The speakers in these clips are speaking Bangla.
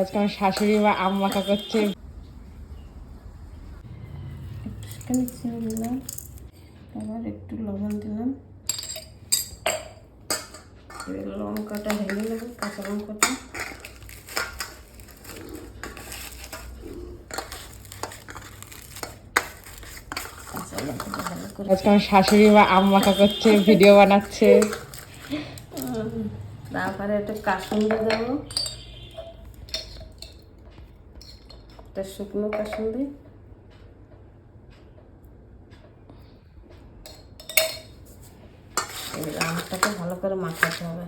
আজকে আমার শাশুড়ি মা আম মাখা করছে। একটুখানি চিনি দিলাম, আবার একটু লবণ দিলাম, লঙ্কাটা ঢেলে নেব, কাঁচা লঙ্কাটা। আজকে আমার শাশুড়ি মা আম মাখা করছে, ভিডিও বানাচ্ছে। তারপরে একটা কাসুন্দি দেবো, একটা শুকনো কাসুন্দি। এই আমটাকে ভালো করে মাখাতে হবে,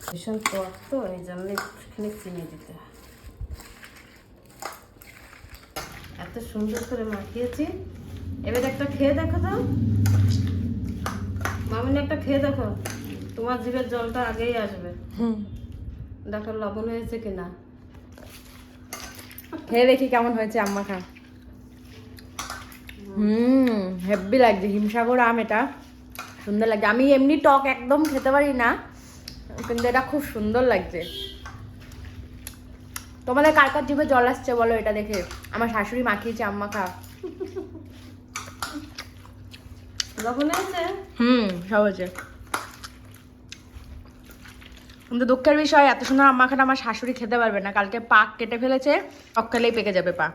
ভীষণ টক তো এই জন্য একটুখানি চিনি দিতে হয়। এত সুন্দর করে মাখিয়েছি, এবার একটা খেয়ে দেখো তো মামিনি, একটা খেয়ে দেখো, তোমার জিভের জলটা আগেই আসবে। দেখো লবণ হয়েছে কিনা, খেয়ে দেখি কেমন হয়েছে আম মাখা। হেব্বি লাগছে, হিমসাগর আম, এটা সুন্দর লাগছে। আমি এমনি টক একদম খেতে পারি না, কিন্তু এটা খুব সুন্দর লাগছে। তোমাদের কার কার জিভে জল আসছে বলো এটা দেখে। আমার শাশুড়ি মাখিয়েছে আম মাখা। লবণ হয়েছে? সব হয়েছে। কিন্তু দুঃখের বিষয়, এত সুন্দর আম মাখাটা আমার শাশুড়ি খেতে পারবে না। কালকে পাক কেটে ফেলেছে, টক খেলেই পেকে যাবে পা।